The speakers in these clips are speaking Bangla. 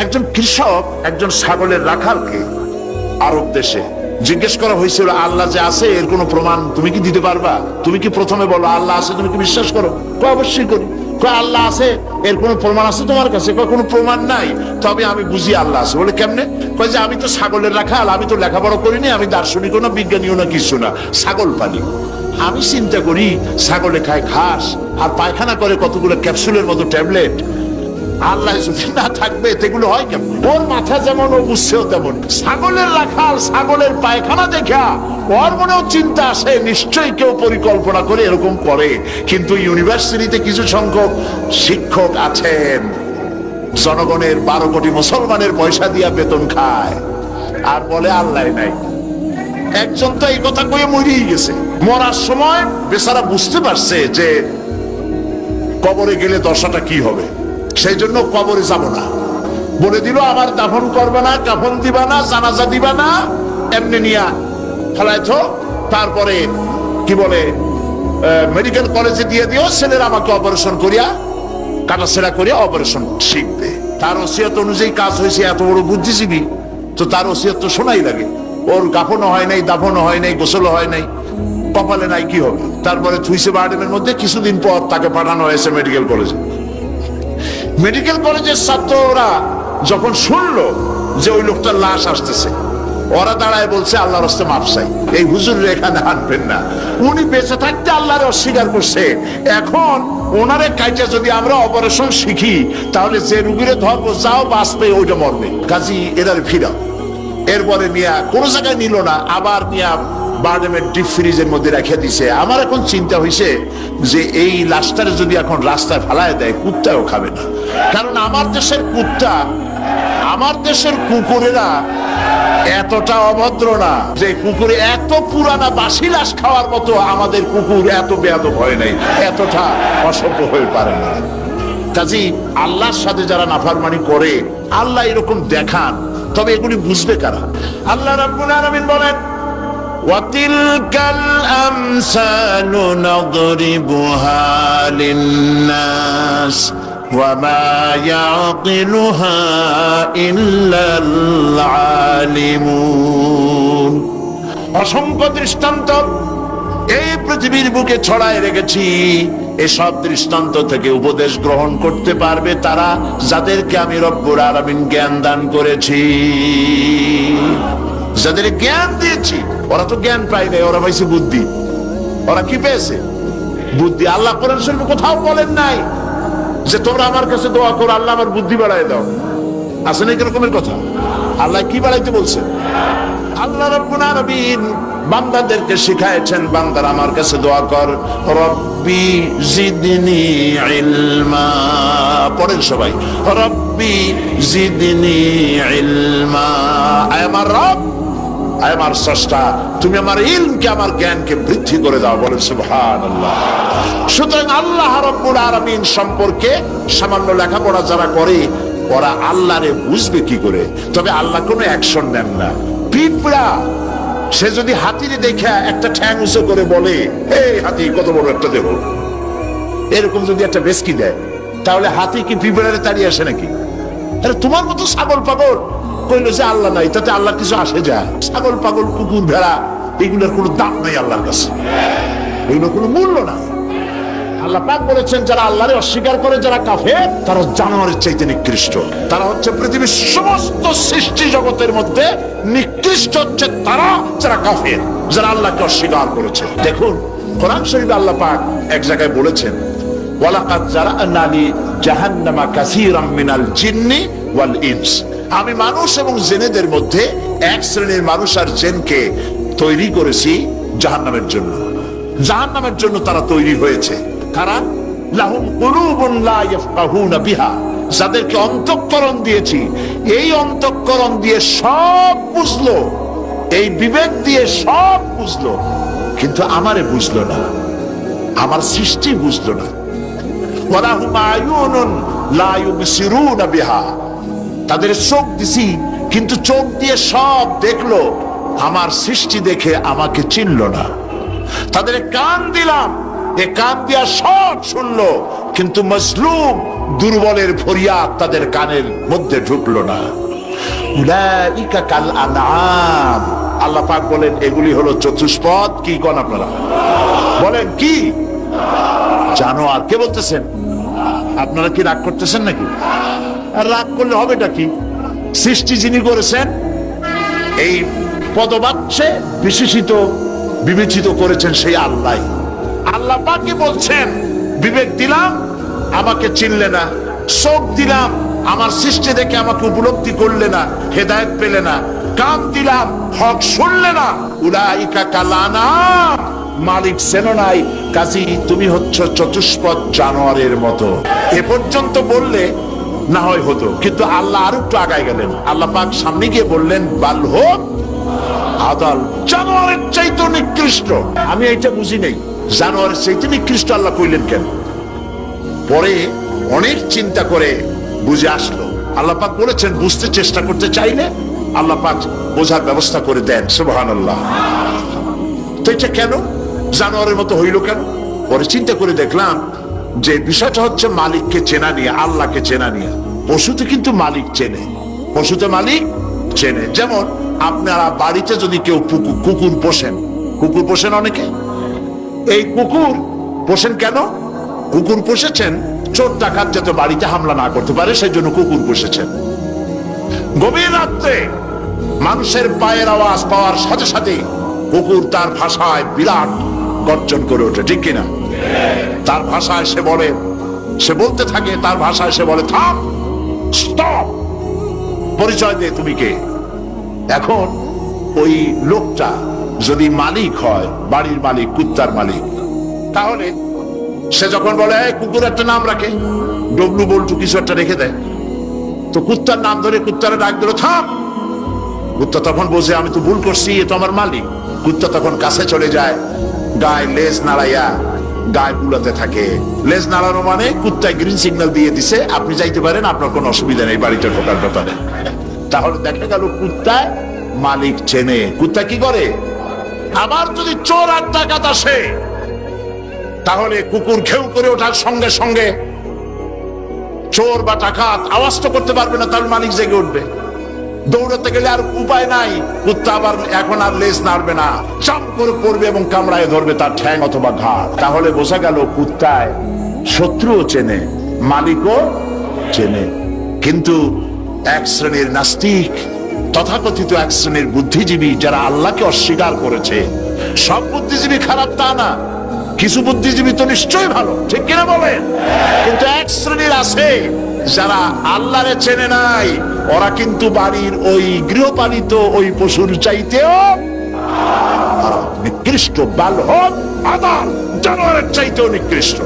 একজন কৃষক একজন ছাগলের রাখালকে আরব দেশে জিজ্ঞেস করা হয়েছিল, আল্লাহ যে আছে এর কোনো প্রমাণ তুমি কি দিতে পারবা? তুমি কি প্রথমে বলো আল্লাহ আছে, তুমি কি বিশ্বাস করো? অবশ্যই করি। আল্লাহ আছে, এর কোনো প্রমাণ আছে তোমার কাছে? কোনো প্রমাণ নাই, তবে আমি বুঝি আল্লাহ আছে। বলে কেমনে? কয় যে আমি তো ছাগলের রাখাল, আমি তো লেখাপড়া করিনি, আমি দার্শনিকও না বিজ্ঞানীও না কিছু না, ছাগল পালি। আমি চিন্তা করি ছাগলে খায় ঘাস আর পায়খানা করে কতগুলো ক্যাপসুলের মতো ট্যাবলেট, আল্লাহ যদি না থাকবে এগুলো হয় কেমন? ওর মাথা যেমন ও বুঝছেও তেমন। ছাগলের রাখাল ছাগলের পায়খানা দেখা ওর মনেও চিন্তা আসে, নিশ্চয়ই কেউ পরিকল্পনা করে এরকম করে। কিন্তু ইউনিভার্সিটিতে কিছু সংখ্যক শিক্ষক আছেন জনগণের 12 কোটি মুসলমানের পয়সা দিয়া বেতন খায় আর বলে আল্লাহ নাই। একজন তো এই কথা কয়ে মরেই গেছে। মরার সময় বেচারা বুঝতে পারছে যে কবরে গেলে দশাটা কি হবে, সেই জন্য কবরে যাব না। বলে দিল আমার দাফন করবে না, কাফন দিবা না, জানাজা দিবা না, এমনি নিয়া ফেলাইছো। তারপরে কি বলে মেডিকেল কলেজে দিয়ে দিও, ছেলেরা আমাকে অপারেশন করিয়া কাটাছেড়া করিয়া অপারেশন শিখবে। তার ওসিয়ত অনুযায়ী কাজ হয়েছে। এত বড় বুদ্ধিজীবী, তো তার ওসিয়ত তো শোনাই লাগে। ওর কাফনও হয় নাই, দাফনও হয় নাই, গোসলও হয় নাই, কপালে নাই, কি হবে? তারপরে থুইছে বার্ডেমের মধ্যে। কিছুদিন পর তাকে পাঠানো হয়েছে মেডিকেল কলেজে। মেডিকেল কলেজের ছাত্ররা যখন শুনলো যে ওই লোকটার লাশ আসতেছে, ওরা দাঁড়ায় বলছে আল্লাহর রাস্তায় মাপ চাই, এই হুজুরের এখানে আনবেন না। উনি বেঁচে থাকতে আল্লাহরে অস্বীকার করছে। এখন ওনারে কাইটা যদি আমরা অপারেশন শিখি, তাহলে যে রুগীরে ধরবো যাও বাঁচবে ওইটা মরবে, কাজী এদের ফিরাও। এরপরে নিয়া কোনো জায়গায় নিল না, আবার নিয়া বার্ডেমের ডিপ ফ্রিজের মধ্যে রেখে দিছে। আমার এখন চিন্তা হয়েছে যে এই লাশটারে যদি এখন রাস্তায় ফেলায় দেয়, কুত্তাও খাবে না। কারণ আমার দেশের কুত্তা, আমার দেশের কুকুরেরা এতটা অভদ্র না যে কুকুরে এত পুরানা বাসি লাশ খাওয়ার মতো আমাদের কুকুর এত বেয়াদব হয় নাই, এতটা অসভ্য হয়ে পারে না। কাজী আল্লাহর সাথে যারা নাফরমানি করে আল্লাহ এরকম দেখান, তবে এগুলি বুঝবে কারা? আল্লাহ রাব্বুল আলামিন বলেন وَتِلْكَ الْأَمْثَالُ نَضْرِبُهَا لِلنَّاسِ وَمَا يَعْقِلُهَا إِلَّا الْعَالِمُونَ। অসংখ্য দৃষ্টান্ত এই পৃথিবীর বুকে ছড়ায় রেখেছি। এসব দৃষ্টান্ত থেকে উপদেশ গ্রহণ করতে পারবে তারা যাদেরকে আমি রব্বুল আলামিন জ্ঞান দান করেছি, যাদের জ্ঞান দিয়েছি। ওরা তো জ্ঞান পায় নাই, ওরা পাইছে বুদ্ধি। ওরা কি পেয়েছে? বুদ্ধি। আল্লাহ কোরআন শরীফে কোথাও বলেন নাই যে তোমরা আমার কাছে দোয়া করো আল্লাহ আমার বুদ্ধি বাড়ায় দাও। আছে না এরকমের কথা? আল্লাহ কি বাড়াইতে বলছেন? আল্লাহ রাব্বুল আলামিন বান্দাদেরকে শিখায়েছেন, বান্দারা আমার কাছে দোয়া কর, রব্বি জিদনি ইলমা। পড়েন সবাই, রব্বি জিদনি ইলমা। আয় আমার রব, আয় আমার স্রষ্টা, তুমি আমার ইলমকে, আমার জ্ঞানকে বৃদ্ধি করে দাও। বলেন সুবহানাল্লাহ। সুতরাং আল্লাহ রাব্বুল আলামিন সম্পর্কে সামান্য লেখাপড়া যারা করে ওরা আল্লাহরে বুঝবে কি করে? তবে আল্লাহ কোনো অ্যাকশন নেন না। পিঁপড়া সে যদি হাতিরে দেখে একটা ঠ্যাং উঁচু করে বলে এই হাতি কত বড় একটা দেহ, এরকম যদি একটা বেসকি দেয়, তাহলে হাতি কি পিঁপড়ারে তাড়িয়ে আসে নাকি? আরে তোমার মতো ছাগল পাগল কইলো যে আল্লাহ নাই, তাতে আল্লাহ কিছু আসে যায়? ছাগল পাগল কুকুর ভেড়া এগুলোর কোনো দাম নাই আল্লাহর কাছে, এগুলোর কোনো মূল্য না। আল্লাহ পাক বলেছেন যারা আল্লাহরে অস্বীকার করে, যারা কাফের, তারা জানোয়ারের চাইতে নিকৃষ্ট। তারা হচ্ছে পৃথিবীর সমস্ত সৃষ্টি জগতের মধ্যে নিকৃষ্ট হচ্ছে তারা যারা কাফের, যারা আল্লাহকে অস্বীকার করেছে। দেখুন কোরআন শরীফে আল্লাহ পাক এক জায়গায় বলেছেন ওয়ালাকাদ জারা'না লি জাহান্নামা কাসীরাম মিনাল জিন্নি ওয়াল ইনস। আমি মানুষ এবং জিনেদের মধ্যে এক শ্রেণীর মানুষ আর জিনকে তৈরি করেছি জাহান্নামের জন্য। জাহান্নামের জন্য তারা তৈরি হয়েছে। কারা? লাহুম কুলুবুন লা ইয়াফকাহুনা বিহা, যাদেরকে অন্তঃকরণ দিয়েছি, এই অন্তঃকরণ দিয়ে সব বুঝলো, এই বিবেক দিয়ে সব বুঝলো, কিন্তু আমারে বুঝলো না, আমার সৃষ্টি বুঝলো না। ওয়ালাহুম আয়ুনুন লা ইউবসিরুনা বিহা, তাদের চোখ দিছি কিন্তু চোখ দিয়ে সব দেখলো, আমার সৃষ্টি দেখে আমাকে চিনলো না। তাদের কান দিলাম, এ কান দিয়া সব শুনলো, কিন্তু মজলুম দুর্বলের ফরিয়াদ তাদের কানের মধ্যে ঢুকলো না। উলাইকা কাল আনআম, আল্লাহ পাক বলেন এগুলি হলো চতুষ্পদ। কি কোন আপনারা বলেন কি? জানোয়ার। কে বলতেছেন? আপনারা কি রাগ করতেছেন নাকি? আর রাগ করলে হবেটা কি? সৃষ্টি যিনি করেছেন, এই পদবাচ্যে বিশেষিত বিবেচিত করেছেন সেই আল্লাহ। আল্লাহ পাকই বলছেন বিবেক দিলাম, আমাকে চিনলে না, চোখ দিলাম, আমার সৃষ্টি দেখে আমাকে উপলব্ধি করলে না, হেদায়েত পেলে না, কান দিলাম, হক শুনলে না। উলাইকা কাল আনআম, মালিক চেনো নাই, কাজী তুমি হচ্ছ চতুষ্পদ জানোয়ারের মতো। এ পর্যন্ত বললে না হয় হতো, কিন্তু আল্লাহ আর একটু আগায় গেলেন। আল্লাহ পাক সামনে গিয়ে বললেন বাল হোক আদাল, জানোয়ারের চাইতে নিকৃষ্ট। আমি এটা বুঝি নাই, জানোয়ারের চাইতে নিকৃষ্ট আল্লাহ কইলেন কেন? পরে অনেক চিন্তা করে বুঝে আসলো। আল্লাহ পাক বলেছেন বুঝতে চেষ্টা করতে চাইলে আল্লাহ পাক বোঝার ব্যবস্থা করে দেন। সুবহানাল্লাহ। তো এটা কেন জানোয়ারের মতো হইল কেন? পরে চিন্তা করে দেখলাম যে বিষয়টা হচ্ছে মালিককে চেনা নিয়ে, আল্লাহকে চেনা নিয়ে। পশুতে কিন্তু মালিক চেনে, পশুতে মালিক চেনে। যেমন আপনারা বাড়িতে যদি কেউ কুকুর পোষেন, কুকুর পোষেন অনেকে, এই কুকুর পোষেন কেন? কুকুর পুষেছেন চোর ডাকাত যাতে বাড়িতে হামলা না করতে পারে, সেই জন্য কুকুর পুষেছেন। গভীর রাত্রে মানুষের পায়ের আওয়াজ পাওয়ার সাথে সাথে কুকুর তার ভাষায় বিরাট গর্জন করে ওঠে, ঠিক কিনা? তার ভাষায় সে বলে, সে বলতে থাকে, তার ভাষায় সে বলে থাম, স্টপ, পরিচয় দে তুমি কে। এখন ওই লোকটা যদি মালিক হয়, বাড়ির মালিক, কুত্তার মালিক, তাহলে সে যখন বলে কুকুর একটা নাম রাখে, ডবলু বল্টু কিছু একটা রেখে দেয়, তো কুত্তার নাম ধরে কুত্তারে ডাক দিল থাম। কুত্তা তখন বোঝে আমি তো ভুল করছি, এ তো আমার মালিক। কুত্তা তখন কাছে চলে যায়, গায়ে লেজ নাড়াইয়া গায়ে বুলাতে থাকে। লেজ নাড়ানো মানে কুত্তায় গ্রিন সিগন্যাল দিয়ে দিছে, আপনি যাইতে পারেন, আপনার কোনো অসুবিধা নেই বাড়িতে ঢোকার ব্যাপারে। তাহলে দেখা গেল কুত্তায় মালিক চেনে। কুত্তা কি করে? আবার যদি চোর আর ডাকাত আসে, তাহলে কুকুর ঘেউ করে ওঠার সঙ্গে সঙ্গে চোর বা ডাকাত আওয়াজ তো করতে পারবে না, তার মালিক জেগে উঠবে। দৌড়াতে গেলে আর উপায় নাই, কুত্তা আবার এখন আর লেজ নাড়বে না, চাপ করে পড়বে এবং কামড়ায় ধরবে তার ঠ্যাং অথবা ঘাড়। তাহলে বোঝা গেল কুত্তায় শত্রুও চেনে, মালিকও চেনে। কিন্তু এক শ্রেণীর নাস্তিক, তথাকথিত এক শ্রেণীর বুদ্ধিজীবী যারা আল্লাহকে অস্বীকার করেছে, সব বুদ্ধিজীবী খারাপ তা না, কিছু বুদ্ধিজীবী তো নিশ্চয়ই ভালো, ঠিক কিনা বলেন? কিন্তু এক শ্রেণীর আছে যারা আল্লাহরে চেনে নাই, ওরা কিন্তু বাড়ির ওই গৃহপালিত ওই পশুর চাইতেও নিকৃষ্ট, বালহত আদাল, জানোয়ারের চাইতেও নিকৃষ্ট।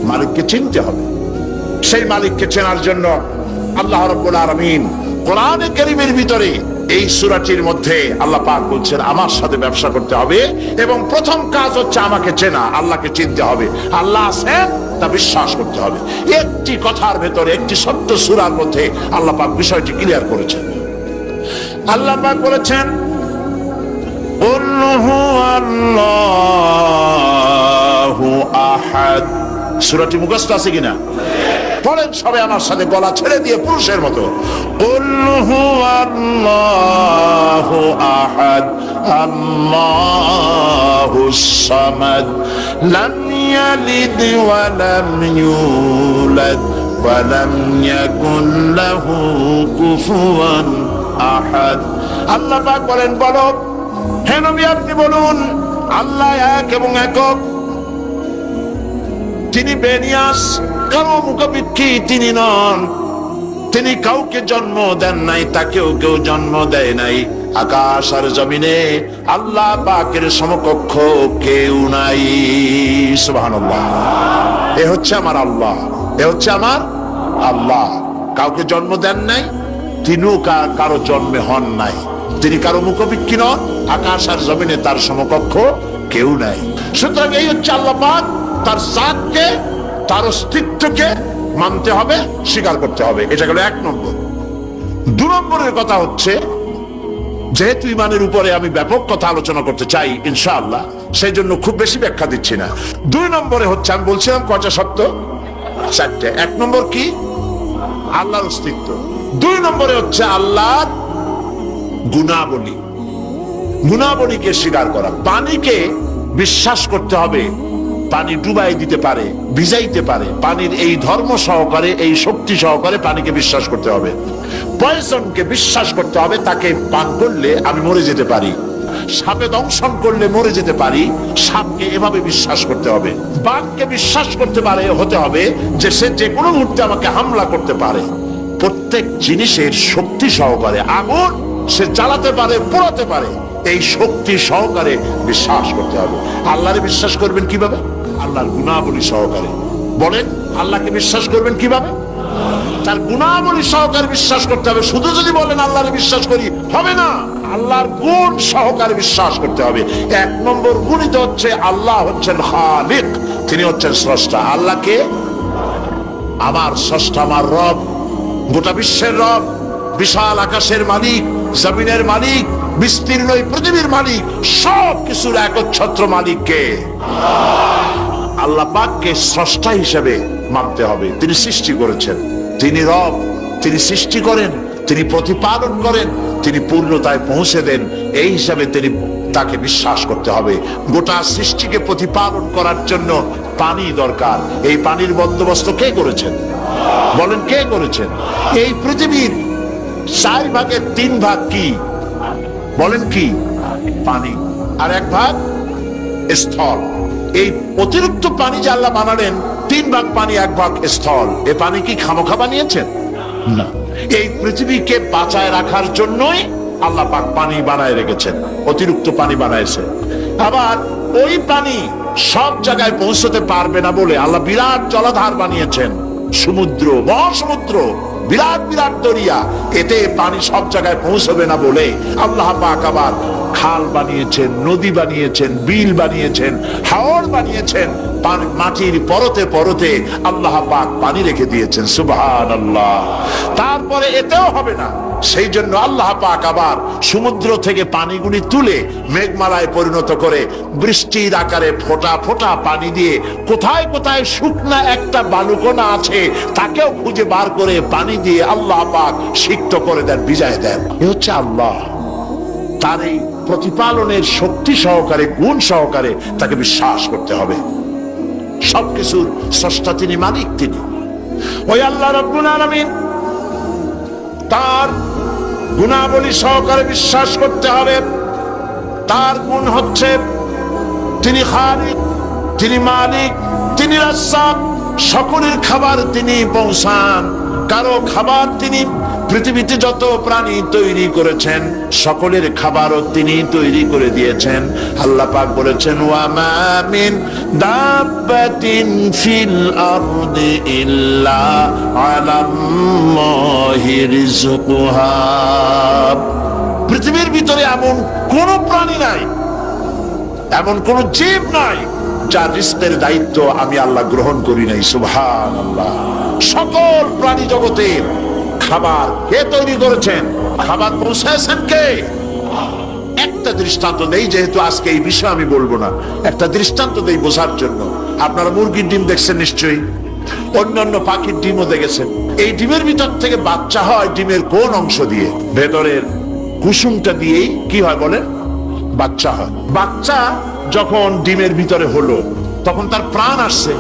মালিককে চিনতে হবে। সেই মালিককে চেনার জন্য আল্লাহ রাব্বুল আলামিন কোরআনে কারীমের ভিতরে এই সূরাটির মধ্যে আল্লাহ পাক বলছেন আমার সাথে ব্যবসা করতে হবে, এবং প্রথম কাজ হচ্ছে আমাকে চেনা, আল্লাহকে চিনতে হবে। আল্লাহ আছেন তা বিশ্বাস করতে হবে। একটি কথার ভেতরে, একটি সত্য সূরার মধ্যে আল্লাহ পাক বিষয়টি ক্লিয়ার করেছেন। আল্লাহ পাক বলেছেন কুল হুয়াল্লাহু আহাদ। সূরাটি মুখস্থ আছে কিনা? পড়েন সবাই আমার সাথে, গলা ছেড়ে দিয়ে পুরুষের মতো। কুল হুয়াল্লাহু আহাদ আল্লাহুস সামাদ লাম ইয়ালিদ ওয়া লাম ইউলাদ ওয়া লাম ইয়াকুল লাহু কুফুয়ান আহাদ। আল্লাহ পাক বলেন, বলো হে নবী আপনি বলুন আল্লাহ এক এবং একক, তিনি বেনিয়াস, কারো মুখাপেক্ষী তিনি নন, তিনি কাউকে জন্ম দেন নাই, তাকেও কেউ জন্ম দেয় নাই। আকাশ আর জমিনে আল্লাহ পাকের সমকক্ষ কেউ নাই। সুবহানাল্লাহ। এ হচ্ছে আমার আল্লাহ, এ হচ্ছে আমার আল্লাহ। কাউকে জন্ম দেন নাই, তিনিও কারো জন্মে হন নাই, তিনি কারো মুখাপেক্ষী নন, আকাশ আর জমিনে তার সমকক্ষ কেউ নাই। সুতরাং এই হচ্ছে আল্লাহ পাক, তার জাতকে, তার অস্তিত্বকে মানতে হবে, স্বীকার করতে হবে। এটা গেল এক নম্বর। দু নম্বরের কথা হচ্ছে, যেহেতু ইমানের উপরে আমি ব্যাপক কথা আলোচনা করতে চাই ইনশাআল্লাহ, সেই জন্য খুব বেশি ব্যাখ্যা দিচ্ছি না। দুই নম্বরে হচ্ছে, আমি বলছিলাম কয়টা শর্ত? চারটে। এক নম্বর কি? আল্লাহর অস্তিত্ব। দুই নম্বরে হচ্ছে আল্লাহর গুণাবলী, গুণাবলীকে স্বীকার করা। পানিকে বিশ্বাস করতে হবে, পানি ডুবাই দিতে পারে, ভিজাইতে পারে। পানির এই ধর্ম সহকারে, এই শক্তি সহকারে পানিকে বিশ্বাস করতে হবে। পয়জনকে বিশ্বাস করতে হবে, তাকে পান করলে আমি মরে যেতে পারি। সাপে দংশন করলে মরে যেতে পারি, সাপকে এভাবে বিশ্বাস করতে হবে। বাঘকে বিশ্বাস করতে পারে হতে হবে যে সে যে কোনো মুহূর্তে আমাকে হামলা করতে পারে। প্রত্যেক জিনিসের শক্তি সহকারে, আগুন সে জ্বালাতে পারে, পোড়াতে পারে, এই শক্তি সহকারে বিশ্বাস করতে হবে। আল্লাহরে বিশ্বাস করবেন কিভাবে? আল্লাহর গুণাবলী সহকারে। বলেন, আল্লাহকে বিশ্বাস করবেন কিভাবে? তার গুণাবলী সহকারে বিশ্বাস করতে হবে। শুধু যদি বলেন আল্লাহরে বিশ্বাস করি, হবে না। আল্লাহর গুণ সহকারে বিশ্বাস করতে হবে। এক নম্বর গুণিত হচ্ছে আল্লাহ হচ্ছেন খালিক, তিনি হচ্ছেন স্রষ্টা। আল্লাহকে আমার স্রষ্টা, আমার রব, গোটা বিশ্বের রব, বিশাল আকাশের মালিক, জমিনের মালিক, বিস্তীর্ণ পৃথিবীর মালিক, সব কিছুর একচ্ছত্র মালিককে আল্লাহ পাককে স্রষ্টা হিসেবে মানতে হবে। তিনি সৃষ্টি করেছেন, তিনি রব, তিনি সৃষ্টি করেন, তিনি প্রতিপালন করেন, তিনি পূর্ণতায় পৌঁছে দেন। এই হিসাবে তিনি তাকে বিশ্বাস করতে হবে। গোটা সৃষ্টিকে প্রতিপালন করার জন্য পানি দরকার। এই পানির বন্দোবস্ত কে করেছেন? বলেন, কে করেছেন? এই পৃথিবীর 4 ভাগের 3 ভাগ কি? বলেন কি? পানি। আর 1 ভাগ স্থল। এই অতিরিক্ত পানি যে আল্লাহ বানালেন, 3 ভাগ পানি 1 ভাগ স্থল। এ পানি কি খামোখা বানিয়েছেন? না। এই পৃথিবীকে বাঁচায় রাখার জন্যই আল্লাহ পাক পানি বানায় রেখেছেন, অতিরিক্ত পানি বানাইছে। আবার ওই পানি সব জায়গায় পৌঁছতে পারবে না বলে আল্লাহ বিরাট জলাধার বানিয়েছেন, সমুদ্র, মহাসমুদ্র, বিরাট বিরাট দরিয়া। এতে পানি সব জায়গায় পৌঁছবে না বলে আল্লাহ পাক আবার খাল বানিয়েছেন, নদী বানিয়েছেন, বিল বানিয়েছেন, হাওর বানিয়েছেন। মাটির পরতে পরতে আল্লাহ পাক পানি রেখে দিয়েছেন। সুবহানাল্লাহ। তারপরে এতেও হবে না, সেই জন্য আল্লাহ পাক আবার সমুদ্র থেকে পানিগুলি তুলে মেঘমালায় পরিণত করে বৃষ্টির আকারে ফোঁটা ফোঁটা পানি দিয়ে কোথায় কোথায় শুকনা একটা বালুকণা আছে তাকেও খুঁজে বার করে পানি দিয়ে আল্লাহ পাক সিক্ত করে দেন, ভিজায় দেন। এ হচ্ছে আল্লাহ। তার এই প্রতিপালনের শক্তি সহকারে, গুণ সহকারে তাকে বিশ্বাস করতে হবে। সবকিছুর স্রষ্টা তিনি, মালিক তিনি। ওই আল্লাহ রাব্বুল আলামিন, তার গুণাবলী সহকারে বিশ্বাস করতে হবে। তার গুণ হচ্ছে তিনি খালিক, তিনি মালিক, তিনি রাজ্জাক। সকলের খাবার তিনি পৌঁছান, কারো খাবার তিনি। পৃথিবীতে যত প্রাণী তৈরি করেছেন সকলের খাবারও তিনি তৈরি করে দিয়েছেন। আল্লাহ পাক বলেছেন, ওয়া মা মিন দাব্বাতিন ফিল আরদি ইল্লা আলাল্লাহি রিজকুহা। পৃথিবীর ভিতরে এমন কোন প্রাণী নাই, এমন কোন জীব নাই যার রিজকের দায়িত্ব আমি আল্লাহ গ্রহণ করি নাই। সুবহানাল্লাহ। সকল প্রাণী জগতের খাবার কে তৈরি করেছেন? খাবার পৌঁছায়ছেন কে? একটা দৃষ্টান্ত দেই, যেহেতু আজকে এই বিষয় আমি বলবো না, একটা দৃষ্টান্ত দেই বোঝার জন্য। আপনারা মুরগির ডিম দেখছেন নিশ্চয়ই, অন্যান্য পাখির ডিমও দেখেছেন। এই ডিমের ভিতর থেকে বাচ্চা হয় ডিমের কোন অংশ দিয়ে? ভেতরের কুসুমটা দিয়েই কি হয় বলেন? বাচ্চা হয়। বাচ্চা যখন ডিমের ভিতরে হলো তখন তার প্রাণ আসছে।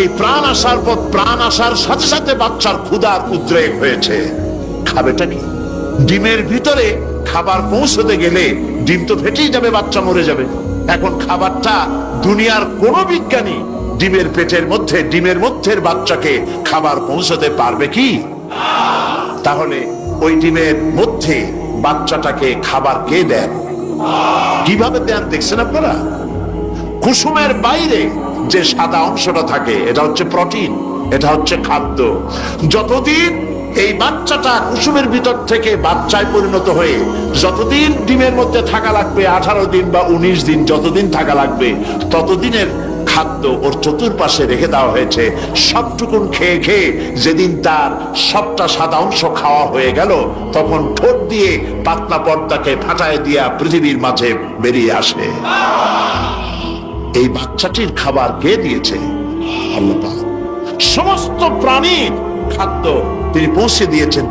এই প্রাণ আসার পর, প্রাণ আসার সাথে সাথে বাচ্চার ক্ষুধার উদ্রেক হয়েছে, খাবেটা কি? ডিমের ভিতরে খাবার পৌঁছতে গেলে ডিম তো ফেটেই যাবে, বাচ্চা মরে যাবে। এখন খাবারটা দুনিয়ার কোন বিজ্ঞানী ডিমের পেটের মধ্যে, ডিমের মধ্যের বাচ্চাকে খাবার পৌঁছতে পারবে কি? তাহলে ওই ডিমের মধ্যে বাচ্চাটাকে খাবার কে দেন? কিভাবে দেন দেখছেন আপনারা? কুসুমের বাইরে যে সাদা অংশটা থাকে এটা হচ্ছে প্রোটিন, এটা হচ্ছে খাদ্য। যতদিন এই বাচ্চাটা কুসুমের ভিতর থেকে বাচ্চায় পরিণত হয়ে যতদিন ডিমের মধ্যে থাকা লাগবে, 18 দিন বা 19 দিন, যতদিন থাকা লাগবে ততদিনের খাদ্য ওর চতুর্পাশে রেখে দেওয়া হয়েছে। সবটুকুন খেয়ে খেয়ে যেদিন তার সবটা সাদা অংশ খাওয়া হয়ে গেল তখন ঠোঁট দিয়ে পাতলা পর্দাকে ফাটায় দিয়া পৃথিবীর মাঝে বেরিয়ে আসে। এই বাচ্চাটির খাবার কে দিয়েছে? আল্লাহ পাক। সমস্ত প্রাণীর খাদ্য তিনি পৌঁছে দিয়েছেন।